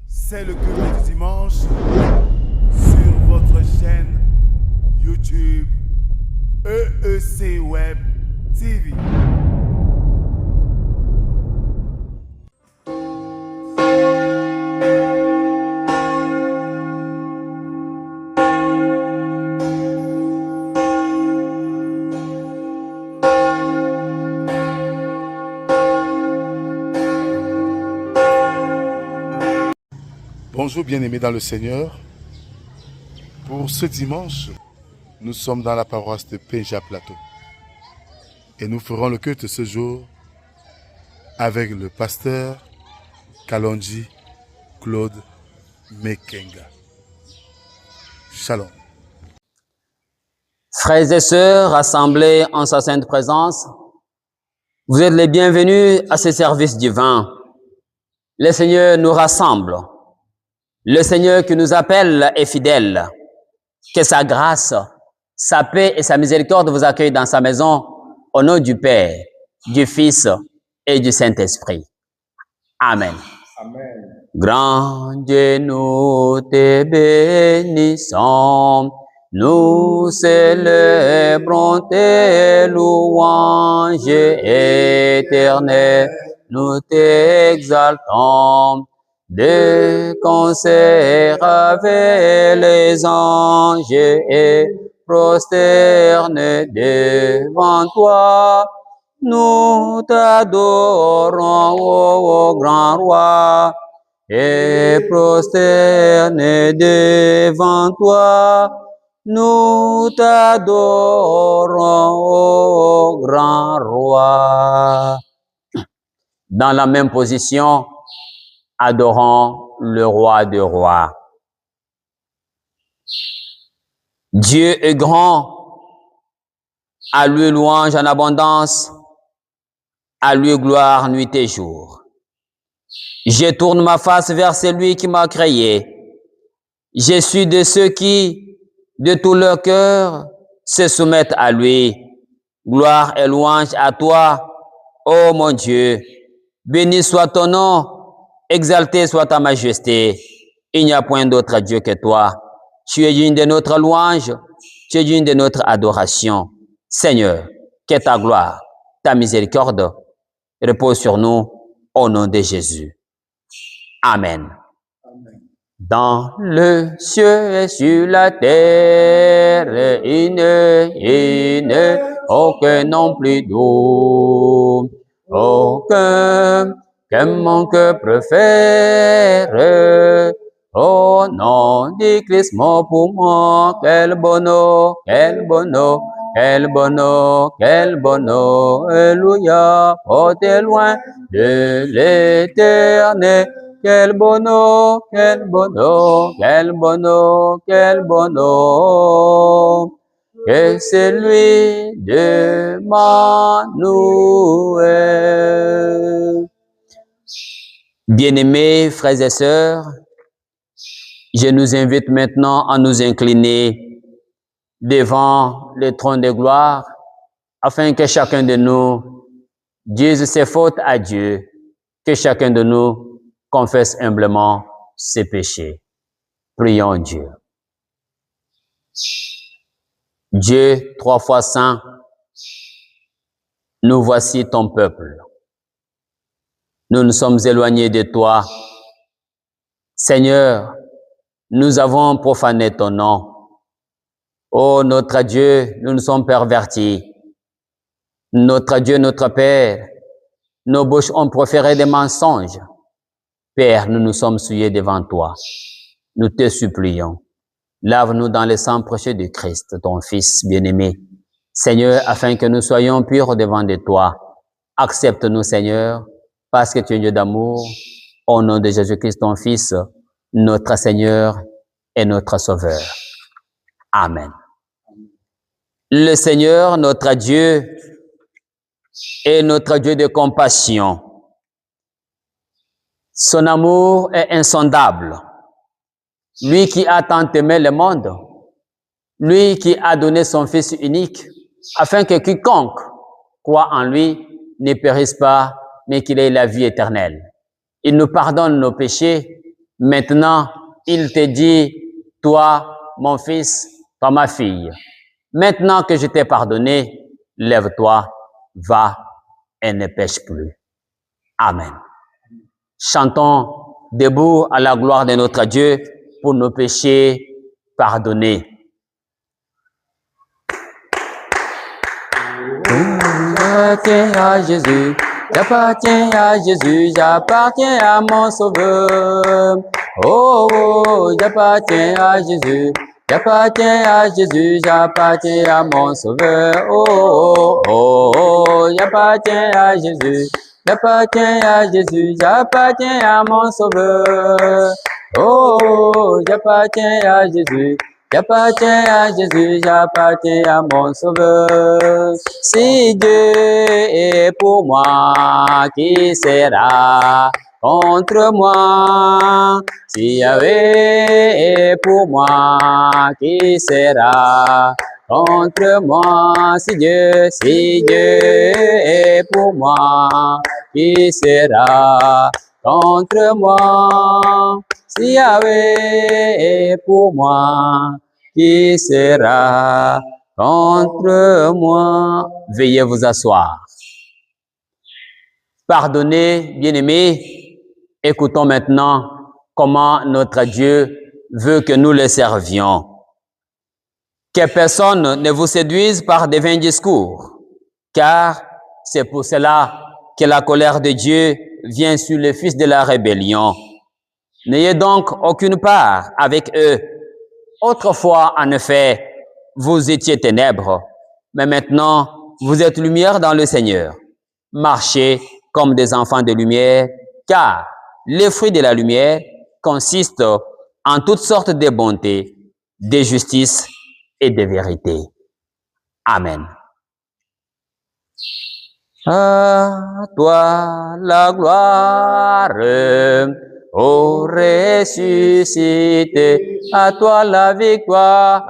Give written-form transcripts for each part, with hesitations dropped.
C'est le culte du dimanche sur votre chaîne YouTube EEC Web TV. Bonjour bien-aimés dans le Seigneur. Pour ce dimanche, nous sommes dans la paroisse de Péja Plateau. Et nous ferons le culte ce jour avec le pasteur Kalonji Claude Mekenga. Shalom. Frères et sœurs rassemblés en sa sainte présence, vous êtes les bienvenus à ce service divin. Le Seigneur nous rassemble. Le Seigneur qui nous appelle est fidèle. Que sa grâce, sa paix et sa miséricorde vous accueillent dans sa maison au nom du Père, du Fils et du Saint-Esprit. Amen. Amen. Grand Dieu, nous te bénissons, nous célébrons tes louanges éternelles, nous t'exaltons. De concert avec les anges et prosterne devant toi, nous t'adorons, ô grand roi, et prosterne devant toi, nous t'adorons, ô grand roi. Dans la même position, adorons le roi des rois. Dieu est grand, à lui louange en abondance, à lui gloire nuit et jour. Je tourne ma face vers celui qui m'a créé. Je suis de ceux qui, de tout leur cœur, se soumettent à lui. Gloire et louange à toi, ô mon Dieu. Béni soit ton nom. Exalté soit ta majesté. Il n'y a point d'autre Dieu que toi. Tu es digne de notre louange. Tu es digne de notre adoration. Seigneur, que ta gloire, ta miséricorde repose sur nous au nom de Jésus. Amen. Amen. Dans le ciel et sur la terre, il n'est aucun nom plus doux, aucun que mon cœur préfère, au nom du Christ mon poumon, quel bonheur, quel bonheur, quel bonheur, quel bonheur, alléluia, porté loin de l'éternel, quel bonheur, quel bonheur, quel bonheur, quel bonheur, que celui de Emmanuel. Bien-aimés frères et sœurs, je nous invite maintenant à nous incliner devant le trône de gloire afin que chacun de nous dise ses fautes à Dieu, que chacun de nous confesse humblement ses péchés. Prions Dieu. Dieu, trois fois saint, nous voici ton peuple. Nous nous sommes éloignés de toi. Seigneur, nous avons profané ton nom. Ô notre Dieu, nous nous sommes pervertis. Notre Dieu, notre Père, nos bouches ont proféré des mensonges. Père, nous nous sommes souillés devant toi. Nous te supplions. Lave-nous dans le sang précieux de Christ, ton Fils bien-aimé. Seigneur, afin que nous soyons purs devant de toi. Accepte-nous, Seigneur, parce que tu es Dieu d'amour. Au nom de Jésus-Christ, ton Fils, notre Seigneur et notre Sauveur. Amen. Le Seigneur, notre Dieu, est notre Dieu de compassion. Son amour est insondable. Lui qui a tant aimé le monde, lui qui a donné son Fils unique, afin que quiconque croit en lui ne périsse pas, mais qu'il ait la vie éternelle. Il nous pardonne nos péchés. Maintenant, il te dit, toi, mon fils, toi, ma fille, maintenant que je t'ai pardonné, lève-toi, va et ne pêche plus. Amen. Chantons debout à la gloire de notre Dieu pour nos péchés pardonnés. J'appartiens à Jésus, j'appartiens à Jésus, j'appartiens à mon Sauveur. Oh, oh, j'appartiens à Jésus, j'appartiens à Jésus, j'appartiens à mon Sauveur. Oh, oh, oh, oh, j'appartiens à Jésus, j'appartiens à Jésus, j'appartiens à mon Sauveur. Oh, oh, j'appartiens à Jésus. J'appartiens à Jésus, j'appartiens à mon Sauveur. Si Dieu est pour moi, qui sera contre moi? Si Yahvé est pour moi, qui sera contre moi? Si Dieu est pour moi, qui sera contre moi? Si Yahvé est pour moi, qui sera contre moi? Veuillez vous asseoir. Pardonnez, bien-aimés. Écoutons maintenant comment notre Dieu veut que nous le servions. Que personne ne vous séduise par de vains discours, car c'est pour cela que la colère de Dieu vient sur les fils de la rébellion. N'ayez donc aucune part avec eux. Autrefois, en effet, vous étiez ténèbres, mais maintenant, vous êtes lumière dans le Seigneur. Marchez comme des enfants de lumière, car les fruits de la lumière consistent en toutes sortes de bonté, de justice et de vérité. Amen. À toi la gloire, ô ressuscité, à toi la victoire,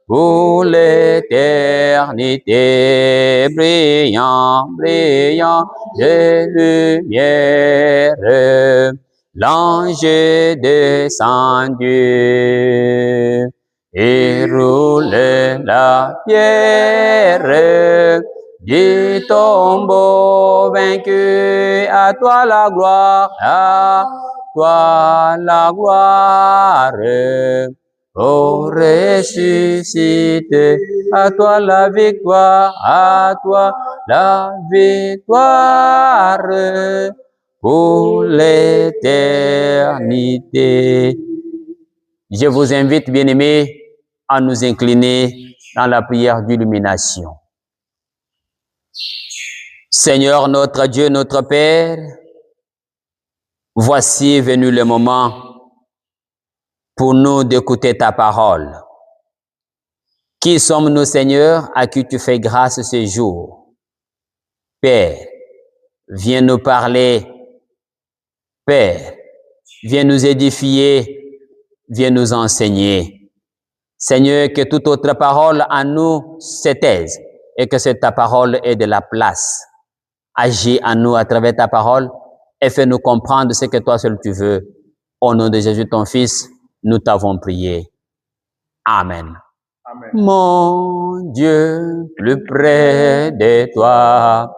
pour l'éternité, brillant, brillant de lumière, l'ange est descendu et roule la pierre du tombeau vaincu. À toi la gloire, ô ressuscité, à toi la victoire, pour l'éternité. Je vous invite, bien-aimés, à nous incliner dans la prière d'illumination. Seigneur notre Dieu, notre Père, voici venu le moment pour nous d'écouter ta parole. Qui sommes-nous, Seigneur, à qui tu fais grâce ce jour? Père, viens nous parler. Père, viens nous édifier, viens nous enseigner. Seigneur, que toute autre parole en nous se taise et que ta parole ait de la place. Agis en nous à travers ta parole et fais-nous comprendre ce que toi seul tu veux. Au nom de Jésus, ton Fils, nous t'avons prié. Amen. Amen. Mon Dieu, plus près de toi,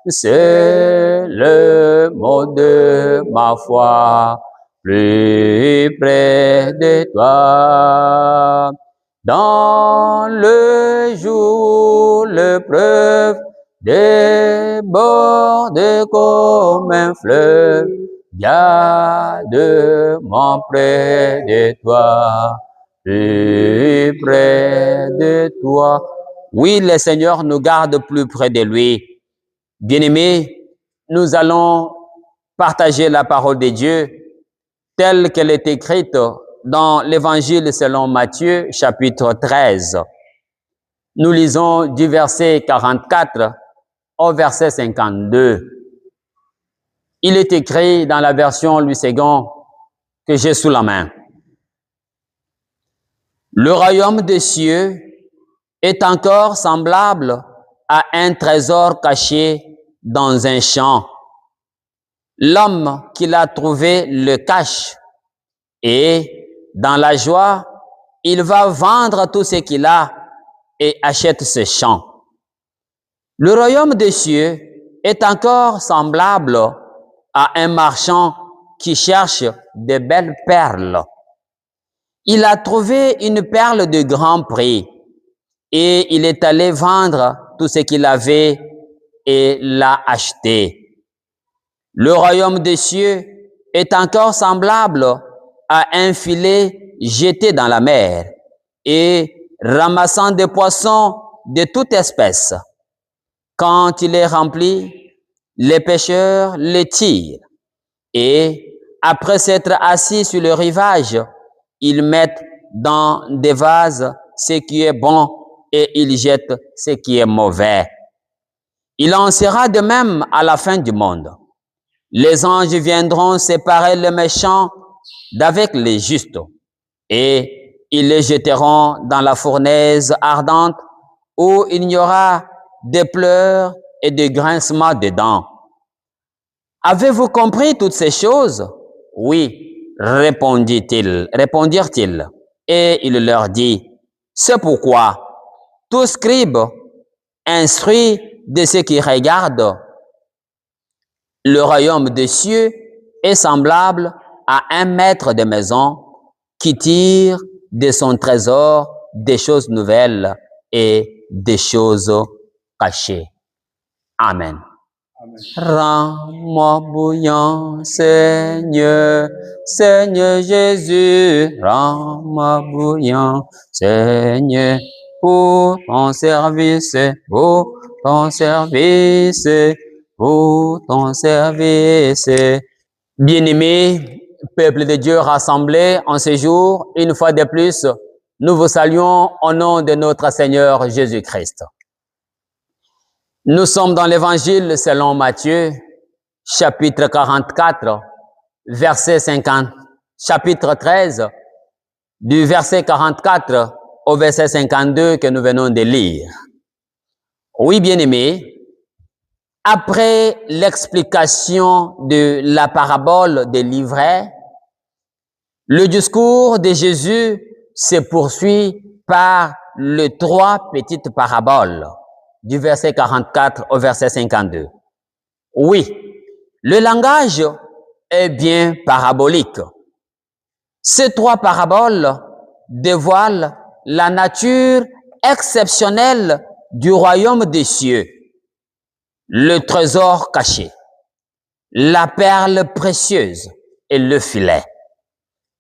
c'est le mot de ma foi, plus près de toi. Dans le jour, l'épreuve déborde comme un fleuve, garde-moi près de toi, plus près de toi. Oui, le Seigneur nous garde plus près de lui. Bien-aimés, nous allons partager la parole de Dieu telle qu'elle est écrite dans l'Évangile selon Matthieu, chapitre 13. Nous lisons du verset 44 au verset 52. Il est écrit dans la version Louis II que j'ai sous la main. Le royaume des cieux est encore semblable à un trésor caché dans un champ. L'homme qui l'a trouvé le cache et, dans la joie, il va vendre tout ce qu'il a et achète ce champ. Le royaume des cieux est encore semblable à un marchand qui cherche de belles perles. Il a trouvé une perle de grand prix et il est allé vendre tout ce qu'il avait et l'a acheté. Le royaume des cieux est encore semblable à un filet jeté dans la mer et ramassant des poissons de toute espèce. Quand il est rempli, les pêcheurs le tirent et, après s'être assis sur le rivage, ils mettent dans des vases ce qui est bon et ils jettent ce qui est mauvais. Il en sera de même à la fin du monde. Les anges viendront séparer les méchants d'avec les justes et ils les jetteront dans la fournaise ardente où il n'y aura des pleurs et des grincements de dents. Avez-vous compris toutes ces choses? Oui, répondirent-ils. Et il leur dit, c'est pourquoi tout scribe instruit de ceux qui regardent le royaume des cieux est semblable à un maître de maison qui tire de son trésor des choses nouvelles et des choses cachées. Amen. Amen. Rends-moi bouillant, Seigneur, Seigneur Jésus, rends-moi bouillant, Seigneur, pour ton service, pour ton service, pour ton service. Bien-aimés, peuple de Dieu rassemblé en ce jour, une fois de plus, nous vous saluons au nom de notre Seigneur Jésus-Christ. Nous sommes dans l'Évangile selon Matthieu, chapitre 44, verset 50, chapitre 13, du verset 44 au verset 52 que nous venons de lire. Oui, bien-aimés, après l'explication de la parabole des livrets, le discours de Jésus se poursuit par les 3 petites paraboles, du verset 44 au verset 52. Oui, le langage est bien parabolique. Ces 3 paraboles dévoilent la nature exceptionnelle du royaume des cieux, le trésor caché, la perle précieuse et le filet.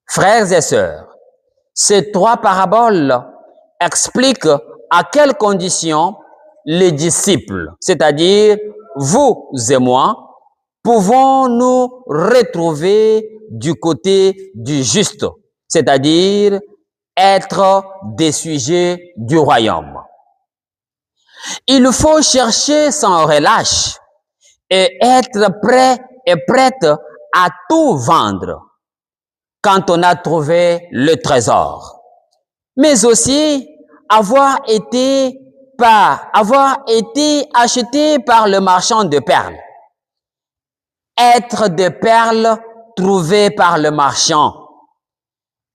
Frères et sœurs, ces 3 paraboles expliquent à quelles conditions les disciples, c'est-à-dire vous et moi, pouvons nous retrouver du côté du juste, c'est-à-dire être des sujets du royaume. Il faut chercher sans relâche et être prêt et prête à tout vendre quand on a trouvé le trésor, mais aussi avoir été acheté par le marchand de perles, être des perles trouvées par le marchand,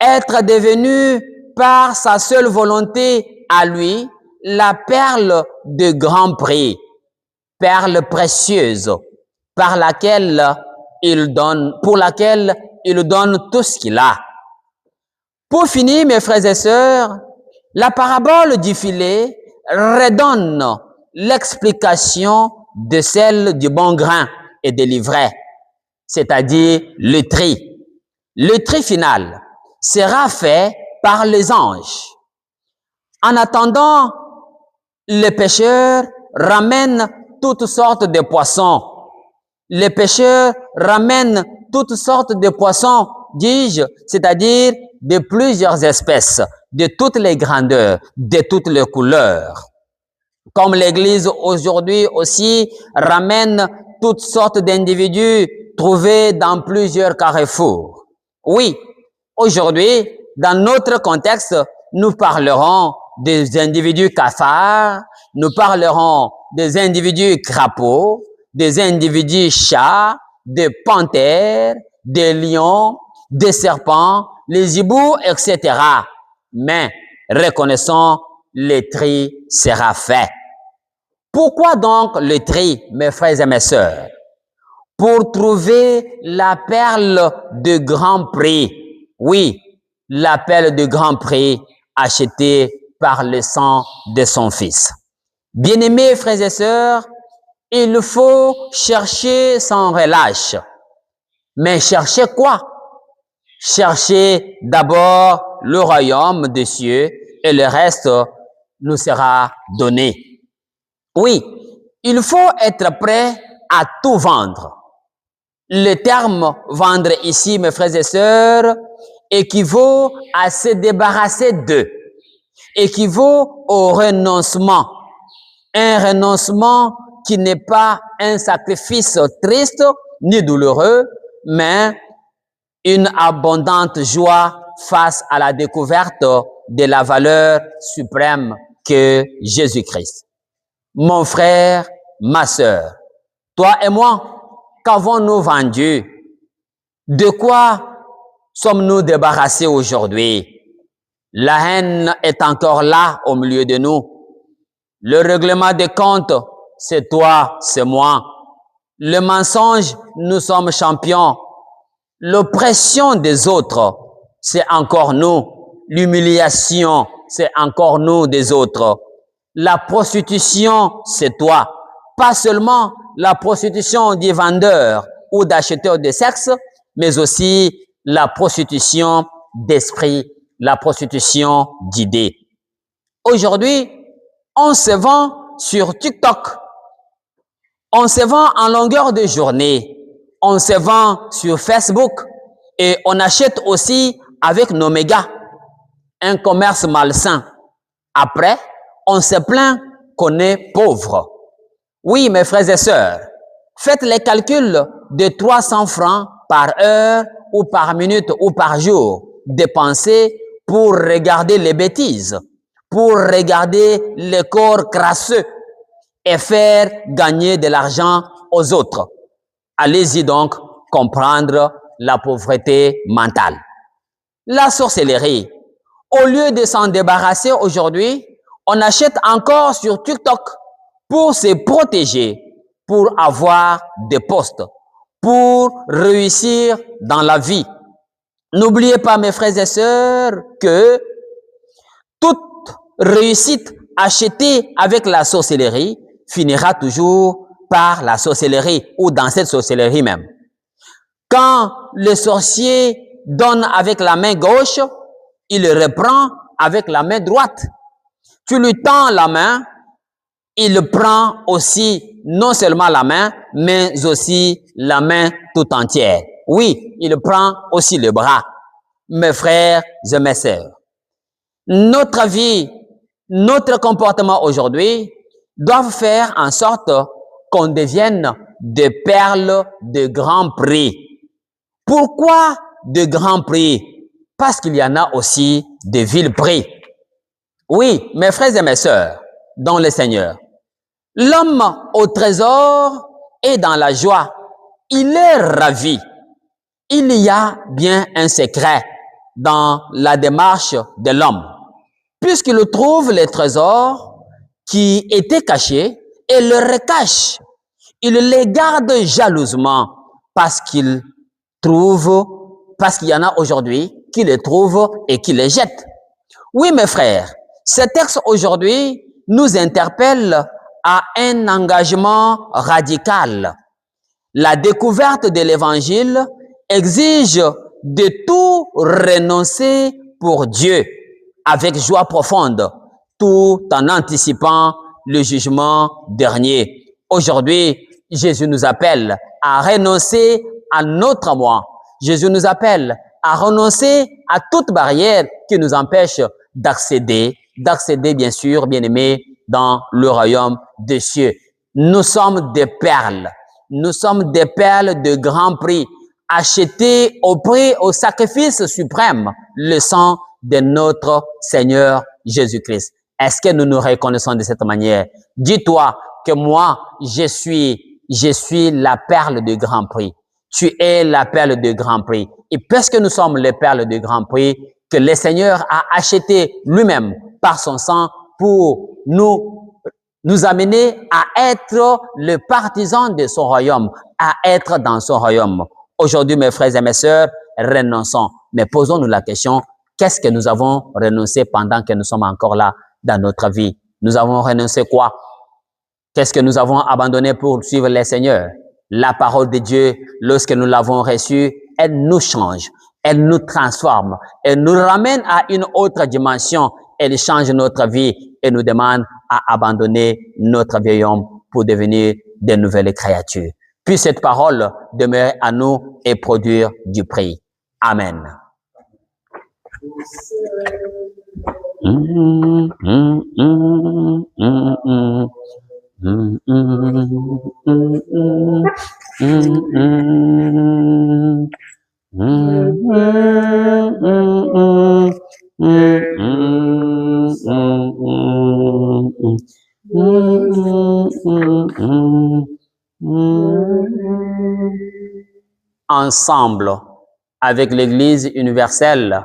être devenu par sa seule volonté à lui la perle de grand prix, perle précieuse pour laquelle il donne tout ce qu'il a. Pour finir, mes frères et sœurs, la parabole du filet redonne l'explication de celle du bon grain et des livrets, c'est-à-dire le tri. Le tri final sera fait par les anges. En attendant, les pêcheurs ramènent toutes sortes de poissons. Les pêcheurs ramènent toutes sortes de poissons, dis-je, c'est-à-dire de plusieurs espèces, de toutes les grandeurs, de toutes les couleurs. Comme l'Église aujourd'hui aussi ramène toutes sortes d'individus trouvés dans plusieurs carrefours. Oui, aujourd'hui, dans notre contexte, nous parlerons des individus cafards, nous parlerons des individus crapauds, des individus chats, des panthères, des lions, des serpents, les hiboux, etc. Mais reconnaissons, le tri sera fait. Pourquoi donc le tri, mes frères et mes sœurs? Pour trouver la perle de grand prix. Oui, la perle de grand prix achetée par le sang de son Fils. Bien-aimés frères et sœurs, il faut chercher sans relâche. Mais chercher quoi? Chercher d'abord le royaume des cieux et le reste nous sera donné. Oui, il faut être prêt à tout vendre. Le terme vendre ici, mes frères et sœurs, équivaut à se débarrasser d'eux, équivaut au renoncement. Un renoncement qui n'est pas un sacrifice triste ni douloureux, mais une abondante joie face à la découverte de la valeur suprême que Jésus-Christ. Mon frère, ma sœur, toi et moi, qu'avons-nous vendu? De quoi sommes-nous débarrassés aujourd'hui? La haine est encore là au milieu de nous. Le règlement des comptes, c'est toi, c'est moi. Le mensonge, nous sommes champions. L'oppression des autres, c'est encore nous. L'humiliation, c'est encore nous des autres. La prostitution, c'est toi. Pas seulement la prostitution des vendeurs ou d'acheteurs de sexe, mais aussi la prostitution d'esprit, la prostitution d'idées. Aujourd'hui, on se vend sur TikTok. On se vend en longueur de journée. On se vend sur Facebook et on achète aussi avec nos mégas. Un commerce malsain. Après, on se plaint qu'on est pauvre. Oui, mes frères et sœurs, faites les calculs de 300 francs par heure ou par minute ou par jour dépensés pour regarder les bêtises, pour regarder les corps crasseux et faire gagner de l'argent aux autres. Allez-y donc comprendre la pauvreté mentale. La sorcellerie. Au lieu de s'en débarrasser aujourd'hui, on achète encore sur TikTok pour se protéger, pour avoir des postes, pour réussir dans la vie. N'oubliez pas, mes frères et sœurs, que toute réussite achetée avec la sorcellerie finira toujours par la sorcellerie ou dans cette sorcellerie même. Quand le sorcier donne avec la main gauche, il reprend avec la main droite. Tu lui tends la main, il prend aussi non seulement la main, mais aussi la main tout entière. Oui, il prend aussi le bras. Mes frères et mes sœurs, notre vie, notre comportement aujourd'hui doivent faire en sorte qu'on devienne des perles de grand prix. Pourquoi de grand prix? Parce qu'il y en a aussi de vil prix. Oui, mes frères et mes sœurs, dans le Seigneur, l'homme au trésor est dans la joie. Il est ravi. Il y a bien un secret dans la démarche de l'homme, puisqu'il trouve les trésors qui étaient cachés et le recache. Il les garde jalousement parce qu'il y en a aujourd'hui qui les trouvent et qui les jettent. Oui, mes frères, ce texte aujourd'hui nous interpelle à un engagement radical. La découverte de l'Évangile exige de tout renoncer pour Dieu avec joie profonde, tout en anticipant le jugement dernier. Aujourd'hui, Jésus nous appelle à renoncer à notre moi. Jésus nous appelle à renoncer à toute barrière qui nous empêche d'accéder bien sûr, bien-aimés, dans le royaume des cieux. Nous sommes des perles. Nous sommes des perles de grand prix, achetées au prix, au sacrifice suprême, le sang de notre Seigneur Jésus-Christ. Est-ce que nous nous reconnaissons de cette manière? Dis-toi que moi, je suis la perle de grand prix. Tu es la perle de grand prix. Et parce que nous sommes les perles de grand prix, que le Seigneur a acheté lui-même par son sang pour nous amener à être le partisan de son royaume, à être dans son royaume. Aujourd'hui, mes frères et mes sœurs, renonçons. Mais posons-nous la question, qu'est-ce que nous avons renoncé pendant que nous sommes encore là dans notre vie? Nous avons renoncé quoi? Qu'est-ce que nous avons abandonné pour suivre le Seigneur? La parole de Dieu, lorsque nous l'avons reçue, elle nous change, elle nous transforme, elle nous ramène à une autre dimension, elle change notre vie et nous demande à abandonner notre vieil homme pour devenir de nouvelles créatures. Puis cette parole demeurer à nous et produire du fruit. Amen. Ensemble, avec l'Église universelle,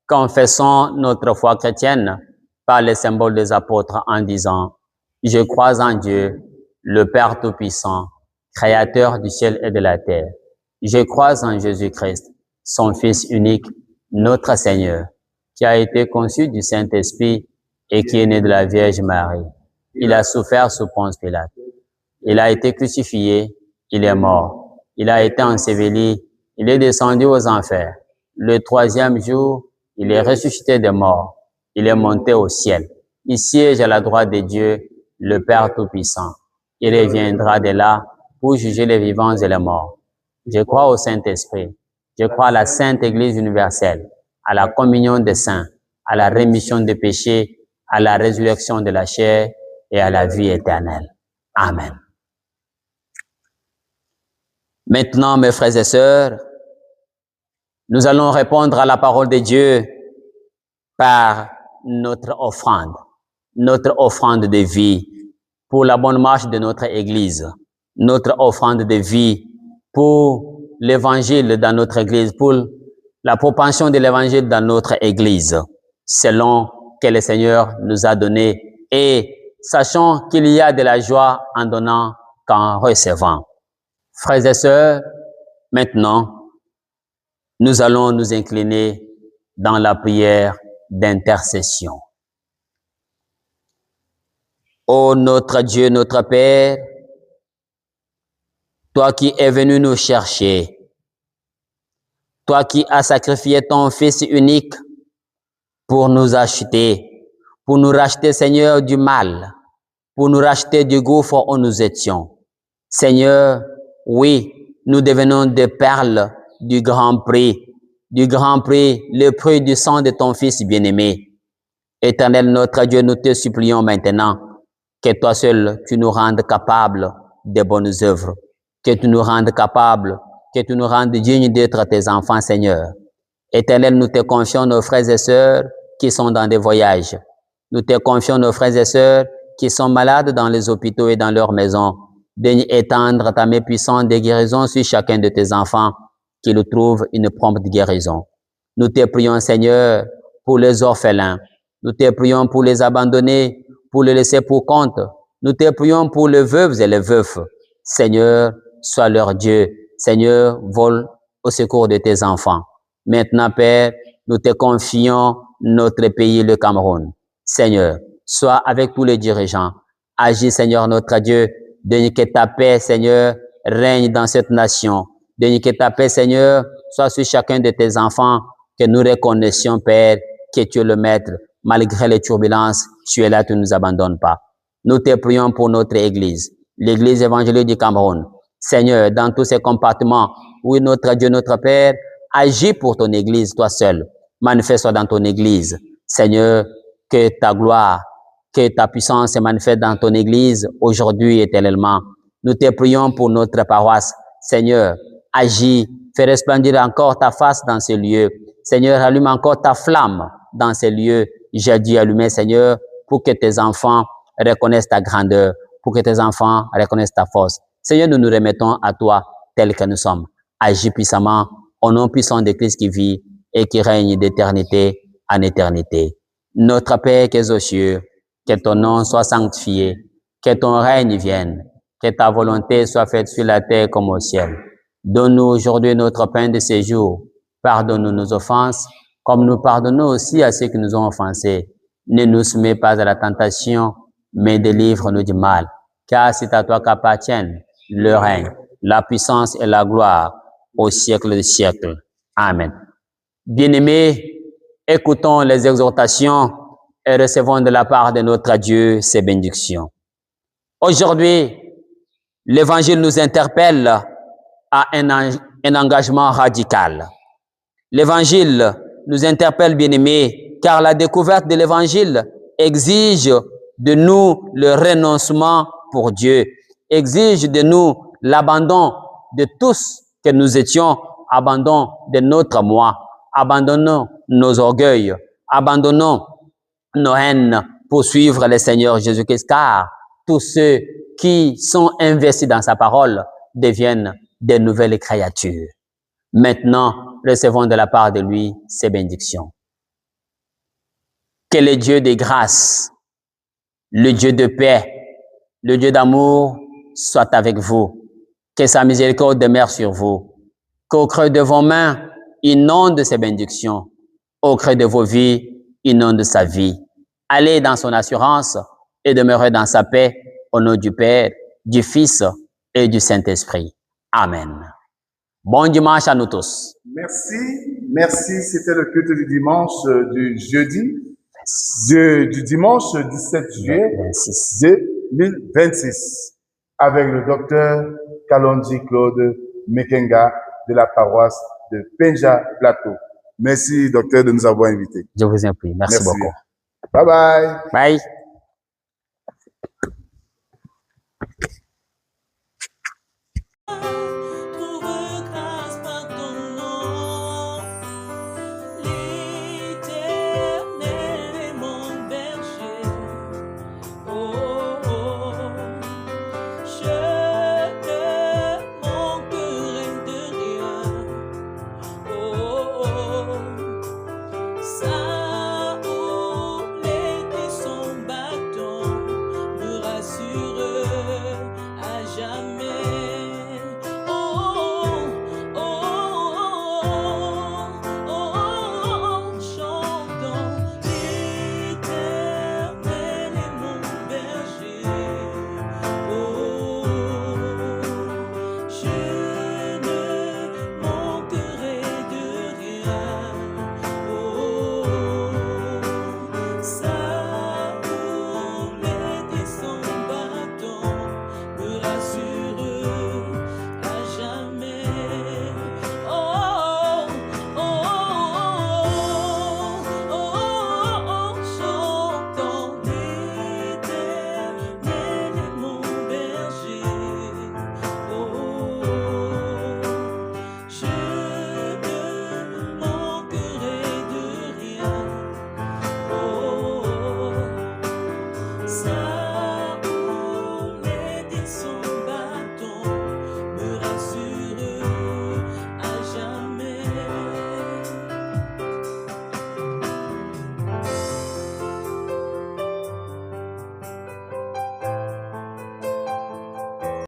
confessons notre foi chrétienne par les symboles des apôtres en disant « Je crois en Dieu, le Père Tout-Puissant, Créateur du ciel et de la terre. Je crois en Jésus-Christ, son Fils unique, notre Seigneur, qui a été conçu du Saint-Esprit et qui est né de la Vierge Marie. Il a souffert sous Ponce Pilate. Il a été crucifié, il est mort. Il a été enseveli, il est descendu aux enfers. Le troisième jour, il est ressuscité des morts. Il est monté au ciel. Il siège à la droite de Dieu, le Père Tout-Puissant. Il reviendra de là pour juger les vivants et les morts. Je crois au Saint-Esprit. Je crois à la Sainte Église universelle, à la communion des saints, à la rémission des péchés, à la résurrection de la chair et à la vie éternelle. Amen. Maintenant, mes frères et sœurs, nous allons répondre à la parole de Dieu par notre offrande de vie pour la bonne marche de notre Église, notre offrande de vie pour l'Évangile dans notre Église, pour la propension de l'Évangile dans notre Église, selon que le Seigneur nous a donné, et sachant qu'il y a de la joie en donnant qu'en recevant. Frères et sœurs, maintenant, nous allons nous incliner dans la prière d'intercession. Ô notre Dieu, notre Père, toi qui es venu nous chercher, toi qui as sacrifié ton Fils unique pour nous acheter, pour nous racheter, Seigneur, du mal, pour nous racheter du gouffre où nous étions. Seigneur, oui, nous devenons des perles du grand prix, le prix du sang de ton Fils bien-aimé. Éternel notre Dieu, nous te supplions maintenant que toi seul, tu nous rendes capables de bonnes œuvres, que tu nous rendes capables, que tu nous rendes dignes d'être tes enfants, Seigneur. Éternel, nous te confions nos frères et sœurs qui sont dans des voyages. Nous te confions nos frères et sœurs qui sont malades dans les hôpitaux et dans leurs maisons. Daigne étendre ta main puissante de guérison sur chacun de tes enfants qui le trouvent une prompte guérison. Nous te prions, Seigneur, pour les orphelins. Nous te prions pour les abandonnés, pour les laisser pour compte. Nous te prions pour les veuves et les veufs. Seigneur, sois leur Dieu. Seigneur, vole au secours de tes enfants. Maintenant, Père, nous te confions notre pays, le Cameroun. Seigneur, sois avec tous les dirigeants. Agis, Seigneur, notre Dieu. Daigne que ta paix, Seigneur, règne dans cette nation. Daigne que ta paix, Seigneur, soit sur chacun de tes enfants, que nous reconnaissions, Père, que tu es le Maître. Malgré les turbulences, tu es là, tu ne nous abandonnes pas. Nous te prions pour notre Église, l'Église évangélique du Cameroun. Seigneur, dans tous ces compartiments, oui, notre Dieu, notre Père, agis pour ton Église, toi seul. Manifeste-toi dans ton Église. Seigneur, que ta gloire, que ta puissance se manifeste dans ton Église aujourd'hui et éternellement. Nous te prions pour notre paroisse. Seigneur, agis, fais resplendir encore ta face dans ce lieu. Seigneur, allume encore ta flamme dans ces lieux. J'ai dû allumer, Seigneur, pour que tes enfants reconnaissent ta grandeur, pour que tes enfants reconnaissent ta force. Seigneur, nous nous remettons à toi tels que nous sommes. Agis puissamment au nom puissant de Christ qui vit et qui règne d'éternité en éternité. Notre Père qui es aux cieux, que ton nom soit sanctifié, que ton règne vienne, que ta volonté soit faite sur la terre comme au ciel. Donne-nous aujourd'hui notre pain de ce jour. Pardonne-nous nos offenses, comme nous pardonnons aussi à ceux qui nous ont offensés. Ne nous soumets pas à la tentation, mais délivre-nous du mal. Car c'est à toi qu'appartiennent le règne, la puissance et la gloire au siècle des siècles. Amen. Bien-aimés, écoutons les exhortations et recevons de la part de notre Dieu ses bénédictions. Aujourd'hui, l'Évangile nous interpelle à un engagement radical. L'Évangile nous interpelle, bien-aimés, car la découverte de l'Évangile exige de nous le renoncement pour Dieu, exige de nous l'abandon de tout ce que nous étions, abandon de notre moi, abandonnons nos orgueils, abandonnons nos haines pour suivre le Seigneur Jésus-Christ, car tous ceux qui sont investis dans sa parole deviennent de nouvelles créatures. Maintenant, recevons de la part de lui ses bénédictions. Que le Dieu de grâce, le Dieu de paix, le Dieu d'amour soit avec vous. Que sa miséricorde demeure sur vous. Qu'au creux de vos mains, inonde ses bénédictions. Au creux de vos vies, inonde sa vie. Allez dans son assurance et demeurez dans sa paix au nom du Père, du Fils et du Saint-Esprit. Amen. Bon dimanche à nous tous. Merci. C'était le culte du dimanche du jeudi, du dimanche 17 juillet 2026, avec le docteur Kalonji Claude Mekenga de la paroisse de Penja Plateau. Merci, docteur, de nous avoir invités. Je vous en prie. Merci beaucoup. Bye bye. Bye.